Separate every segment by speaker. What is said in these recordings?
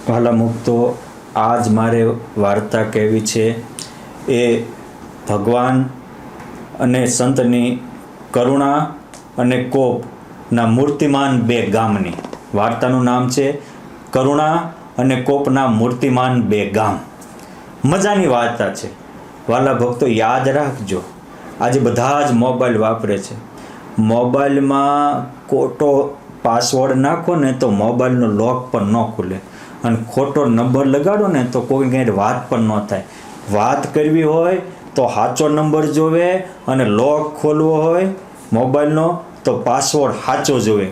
Speaker 1: વાલા મુક્તો, આજ મારે વાર્તા કહેવી છે એ ભગવાન અને સંતની કરુણા અને કોપના મૂર્તિમાન બે ગામની. વાર્તાનું નામ છે કરુણા અને કોપના મૂર્તિમાન બે ગામ. મજાની વાર્તા છે. વાલા ભક્તો, યાદ રાખજો. આજે બધા જ મોબાઈલ વાપરે છે. મોબાઈલમાં ખોટો પાસવર્ડ નાખો ને તો મોબાઈલનો લોક પણ ન ખુલે, અને ખોટો નંબર લગાડો ને તો કોઈ કંઈ વાત પણ ન થાય. વાત કરવી હોય તો સાચો નંબર જોવે, અને લોક ખોલવો હોય મોબાઈલનો તો પાસવર્ડ સાચો જોવે.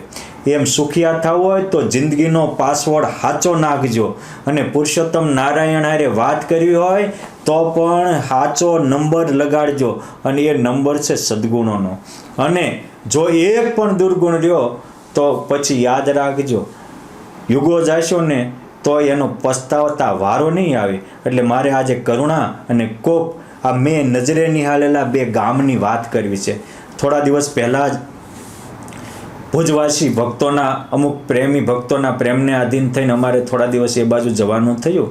Speaker 1: એમ સુખિયા થવું હોય તો જિંદગીનો પાસવર્ડ સાચો નાખજો, અને પુરુષોત્તમ નારાયણ હારે વાત કરવી હોય તો પણ સાચો નંબર લગાડજો, અને એ નંબર છે સદગુણોનો. અને જો એક પણ દુર્ગુણ રહ્યો તો પછી યાદ રાખજો, યુગો જાશો ને તો એનો પસ્તાવતા વારો નહીં આવે. એટલે મારે આજે કરુણા અને કોપ આ મેં નજરે નિહાળેલા બે ગામની વાત કરવી છે. થોડા દિવસ પહેલાં જ ભુજવાસી ભક્તોના, અમુક પ્રેમી ભક્તોના પ્રેમને આધીન થઈને અમારે થોડા દિવસ એ બાજુ જવાનું થયું.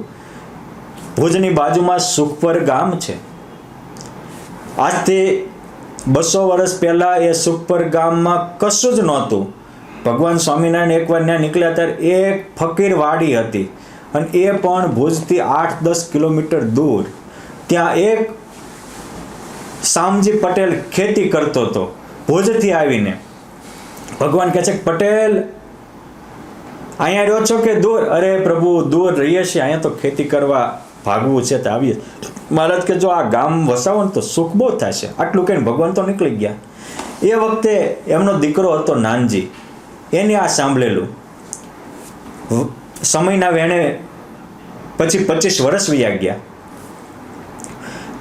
Speaker 1: ભુજની બાજુમાં સુખપર ગામ છે. આજથી 200 વર્ષ પહેલાં એ સુખપર ગામમાં કશું જ નહોતું. ભગવાન સ્વામિનારાયણ એકવાર ત્યાં નીકળ્યા ત્યારે એક ફકીર વાડી હતી, અને એ પણ ભુજથી 8-10 કિલોમીટર દૂર. ત્યાં એક શામજી પટેલ ખેતી કરતો હતો. ભુજથી આવીને ભગવાન કહે છે, પટેલ અહીંયા રહ્યો છો કે દૂર? અરે પ્રભુ, દૂર રહીએ છીએ, અહીંયા તો ખેતી કરવા ભાગવું છે તો આવીએ. મહારાજ કે જો આ ગામ વસાવો ને તો સુખ બહુ થશે. આટલું કહીને ભગવાન તો નીકળી ગયા. એ વખતે એમનો દીકરો હતો નાનજી, એને આ સાંભળેલું. સમયના વેણે પછી 25 વર્ષ વયા ગયા.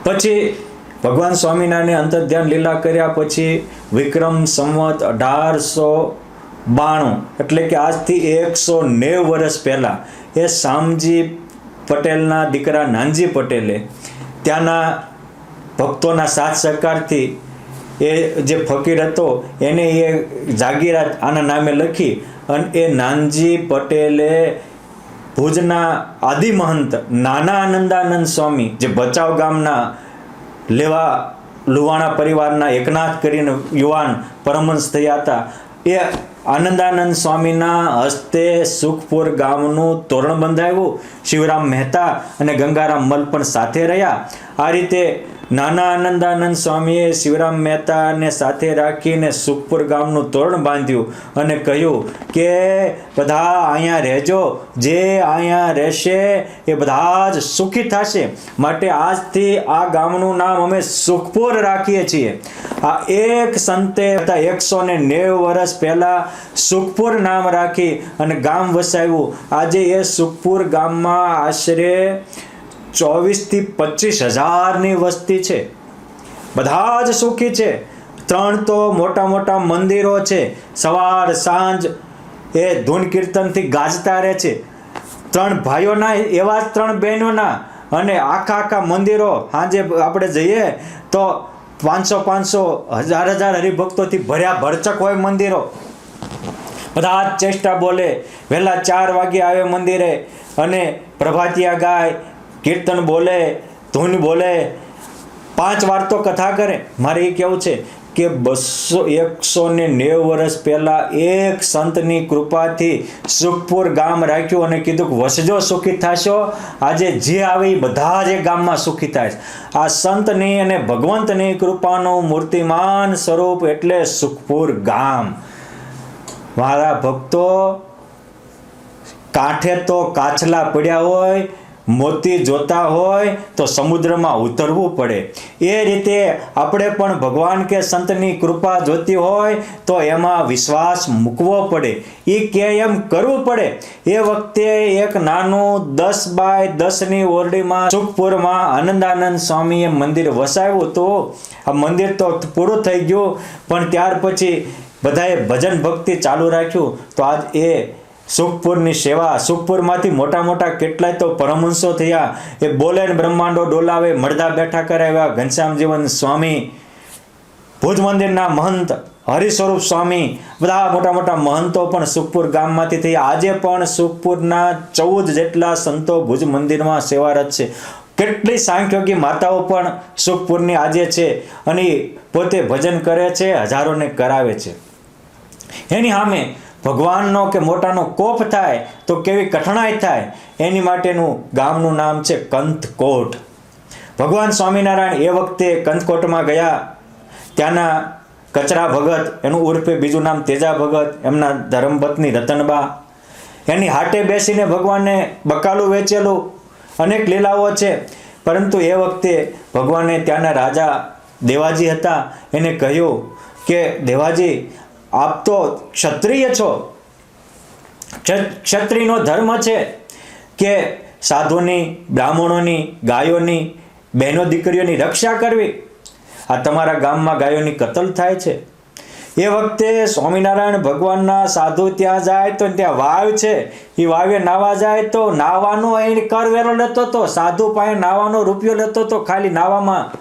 Speaker 1: પછી ભગવાન સ્વામિનારાયણે અંતર્ધ્યાન લીલા કર્યા. પછી વિક્રમ સંવત 1892, એટલે કે આજથી 190 વર્ષ પહેલાં એ શામજી પટેલના દીકરા નાનજી પટેલે ત્યાંના ભક્તોના સાથ સહકારથી એ જે ફકીર હતો એને એ જાગીરાત આના નામે લખી, અને એ નાનજી પટેલે ભુજના આદિમહંત નાના આનંદાનંદ સ્વામી, જે ભચાઉ ગામના લુવાણા પરિવારના એકનાથ કરીને યુવાન પરમહંસ થયા હતા, એ આનંદાનંદ સ્વામીના હસ્તે સુખપુર ગામનું તોરણ બંધાવ્યું. શિવરામ મહેતા અને ગંગારામ મલ પણ સાથે રહ્યા. આ રીતે નાના આનંદાનંદ સ્વામીએ શિવરામ મહેતાને સાથે રાખીને સુખપુર ગામનું તોરણ બાંધ્યું, અને કહ્યું કે બધા અહીંયા રહેજો, જે અહીંયા રહેશે એ બધા જ સુખી થશે. માટે આજથી આ ગામનું નામ અમે સુખપુર રાખીએ છીએ. આ એક સંતે 190 વર્ષ પહેલાં સુખપુર નામ રાખી અને ગામ વસાવ્યું. આજે એ સુખપુર ગામમાં આશરે 24 થી 25 હજારની વસ્તી છે. બધા જ સુખી છે. 3 તો મોટા મોટા મંદિરો છે. સવાર સાંજ એ ધૂન કીર્તનથી ગાજતા રહે છે. 3 ભાઈઓના એવા જ 3 બહેનોના, અને આખા મંદિરો સાંજે આપણે જઈએ તો 500 1000 હરિભક્તોથી ભર્યા ભરચક હોય મંદિરો. બધા જ ચેષ્ટા બોલે. વહેલા 4 વાગે આવે મંદિરે, અને પ્રભાતિયા ગાય, કીર્તન બોલે, ધૂન બોલે, 5 વાર તો કથા કરે. મારે એ કહેવું છે કે 190 વર્ષ પહેલાં એક સંતની કૃપાથી સુખપુર ગામ રાખ્યું, અને કીધું કે વસજો સુખી થશો. આજે જે આવે એ બધા જ ગામમાં સુખી થાય. આ સંતની અને ભગવંતની કૃપાનું મૂર્તિમાન સ્વરૂપ એટલે સુખપુર ગામ. મારા ભક્તો, કાંઠે તો કાચલા પડ્યા હોય, મોતી જોતા હોય તો સમુદ્રમાં ઉતરવું પડે. એ રીતે આપણે પણ ભગવાન કે સંતની કૃપા જોતી હોય તો એમાં વિશ્વાસ મૂકવો પડે. એ કે એમ કરવું પડે. એ વખતે એક નાનું 10 બાય 10ની ઓરડીમાં સુખપુરમાં આનંદાનંદ સ્વામીએ મંદિર વસાવ્યું હતું. આ મંદિર તો પૂરું થઈ ગયું, પણ ત્યાર પછી બધાએ ભજન ભક્તિ ચાલુ રાખ્યું. તો આજ એ સુખપુરની સેવા, સુખપુરમાંથી મોટા કેટલાય તો પરમહંસો થયા. એ બોલે ને બ્રહ્માંડો ડોલાવે, મળદા બેઠા કરાવ્યા. ઘનશ્યામજીવન સ્વામી, ભુજ મંદિરના મહંત હરિસ્વરૂપ સ્વામી, બધા મોટા મોટા મહંતો પણ સુખપુર ગામમાંથી થઈ. આજે પણ સુખપુરના 14 જેટલા સંતો ભુજ મંદિરમાં સેવારત છે. કેટલી સાંખ્યોગી માતાઓ પણ સુખપુરની આજે છે અને પોતે ભજન કરે છે, હજારોને કરાવે છે. એની સામે ભગવાનનો કે મોટાનો કોપ થાય તો કેવી કઠણાઈ થાય, એની માટેનું ગામનું નામ છે કંથકોટ. ભગવાન સ્વામિનારાયણ એ વખતે કંથકોટમાં ગયા. ત્યાંના કચરા ભગત, એનું ઉર્ફે બીજું નામ તેજા ભગત, એમના ધર્મપત્ની રતનબા, એની હાટે બેસીને ભગવાનને બકાલું વેચેલું, અનેક લીલાઓ છે. પરંતુ એ વખતે ભગવાને ત્યાંના રાજા દેવાજી હતા, એને કહ્યું કે દેવાજી, આપ તો ક્ષત્રિય છો, ક્ષત્રિયનો ધર્મ છે કે સાધુની, બ્રાહ્મણોની, ગાયોની, બહેનો દીકરીઓની રક્ષા કરવી. આ તમારા ગામમાં ગાયોની કતલ થાય છે. એ વખતે સ્વામિનારાયણ ભગવાનના સાધુ ત્યાં જાય તો ત્યાં વાવ છે, એ વાવે નાવા જાય તો નાવાનો એ કરવેરો લેતો હતો. સાધુ પાસે નાવાનો રૂપિયો લેતો હતો ખાલી નાવામાં.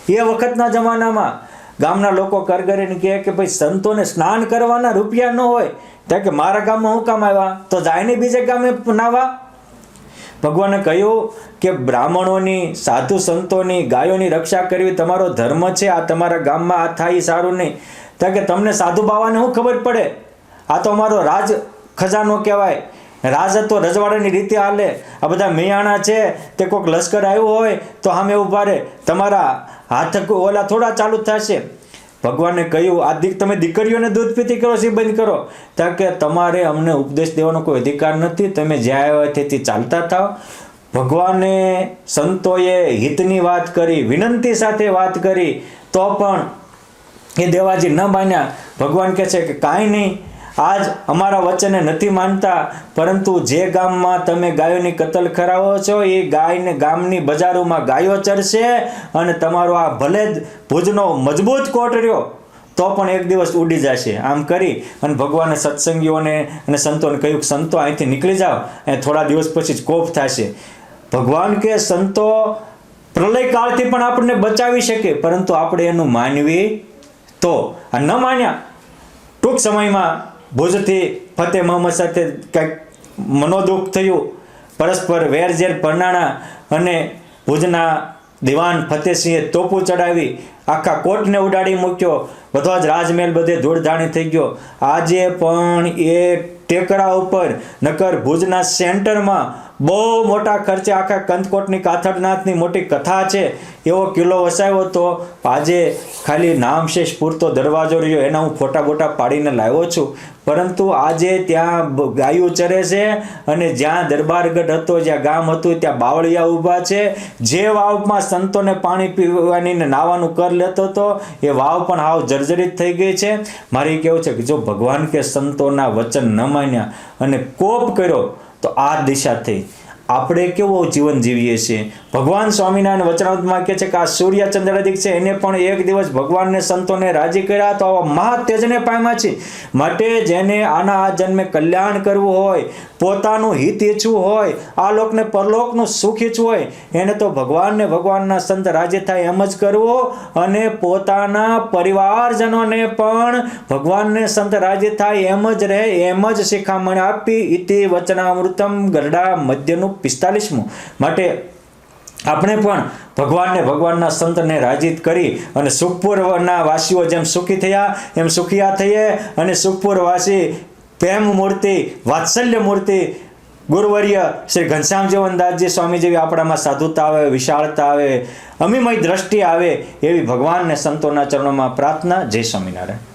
Speaker 1: એ વખતના જમાનામાં ગામના લોકો કરગરીને કહે કે ભાઈ સંતોને સ્નાન કરવાના રૂપિયા ન હોય, ત્યાં કે મારા ગામમાં હું કામ આવ્યા, તો જાયને બીજે ગામે નાવા. ભગવાને કહ્યું કે બ્રાહ્મણોની, સાધુ સંતોની, ગાયોની રક્ષા કરવી તમારો ધર્મ છે. આ તમારા ગામમાં આ થાય સારું નહીં. ત્યાં કે તમને સાધુ બાવાને શું ખબર પડે? આ તો અમારો રાજ ખજાનો કહેવાય. રાજ હતો, રજવાડાની રીતે હાલે. આ બધા મિયાણા છે, તે કોઈક લશ્કર આવ્યું હોય તો સામે ઊભા રહે, તમારા હાથ ઓલા થોડા ચાલુ થશે. ભગવાને કહ્યું આ તમે દીકરીઓને દૂધ પીતી કરો છો, બંધ કરો. ત્યાં કે તમારે અમને ઉપદેશ દેવાનો કોઈ અધિકાર નથી, તમે જ્યાં આવ્યા તેથી ચાલતા થાવ. ભગવાને સંતોએ હિતની વાત કરી, વિનંતી સાથે વાત કરી, તો પણ એ દેવાજી ન માન્યા. ભગવાન કહે છે કે કાંઈ નહીં, આજ અમારા વચને નથી માનતા, પરંતુ જે ગામમાં તમે ગાયોની કતલ કરાવો છો એ ગાયને ગામની બજારોમાં ગાયો ચરશે, અને તમારો આ ભલે જ ભુજનો મજબૂત કોટ રહ્યો તો પણ એક દિવસ ઉડી જશે. આમ કરી અને ભગવાને સત્સંગીઓને અને સંતોને કહ્યું કે સંતો અહીંથી નીકળી જાઓ, અને થોડા દિવસ પછી જ કોપ થશે. ભગવાન કે સંતો પ્રલય કાળથી પણ આપણને બચાવી શકે, પરંતુ આપણે એનું માનવી તો. આ ન માન્યા. ટૂંક સમયમાં ભુજથી ફતેહ મહમ્મદ સાથે કંઈક મનોદુઃખ થયું, પરસ્પર વેરઝેર પરણાણા, અને ભુજના દિવાન ફતેહસિંહે તોપું ચડાવી આખા કોટને ઉડાડી મૂક્યો. બધો જ રાજમહેલ બધે ધૂળધાણી થઈ ગયો. આજે પણ એ ટેકરા ઉપર, નકર ભુજના સેન્ટરમાં બહુ મોટા ખર્ચે આખા કંથકોટની કાથડનાથની મોટી કથા છે, એવો કિલ્લો વસાવ્યો હતો. આજે ખાલી નામશેષ પૂરતો દરવાજો રહ્યો, એના હું ફોટા બોટા પાડીને લાવ્યો છું. પરંતુ આજે ત્યાં ગાયું ચરે છે, અને જ્યાં દરબારગઢ હતો, જ્યાં ગામ હતું, ત્યાં બાવળિયા ઊભા છે. જે વાવમાં સંતોને પાણી પીવાની ને નાવાનું કર લેતો હતો, એ વાવ પણ હાવ જર્જરિત થઈ ગઈ છે. મારે કેવું છે કે જો ભગવાન કે સંતોના વચન ન માન્યા અને કોપ કર્યો તો આ દિશા થઈ. આપણે કેવો જીવન જીવીએ છીએ? ભગવાન સ્વામિનારાયણ વચનામૃતમાં કહે છે કે આ સૂર્ય ચંદ્રાદિક છે, એને પણ એક દિવસ ભગવાનને સંતોને રાજી કર્યા તો આવા મહાતેજને પામ્યા છે. માટે જેને આના આ જન્મે કલ્યાણ કરવું હોય, પોતાનું હિત ઈચ્છવું હોય, આ લોકને પરલોકનું સુખ ઈચ્છવું હોય, એને તો ભગવાનને, ભગવાનના સંત રાજી થાય એમ જ કરવું, અને પોતાના પરિવારજનોને પણ ભગવાનને સંત રાજી થાય એમ જ રહે, એમ જ શિખામણ આપી. ઇતિ વચનામૃતમ ગરડા મધ્યનું 45મું. માટે આપણે પણ ભગવાનને, ભગવાનના સંતને રાજીત કરી અને સુખપુરના વાસીઓ જેમ સુખી થયા એમ સુખિયા થઈએ, અને સુખપુર વાસી પ્રેમ મૂર્તિ, વાત્સલ્ય મૂર્તિ ગુરુવર્ય શ્રી ઘનશ્યામ જીવનદાસજી સ્વામી જેવી આપણામાં સાધુતા આવે, વિશાળતા આવે, અમીમય દ્રષ્ટિ આવે, એવી ભગવાનને સંતોના ચરણોમાં પ્રાર્થના. જય સ્વામિનારાયણ.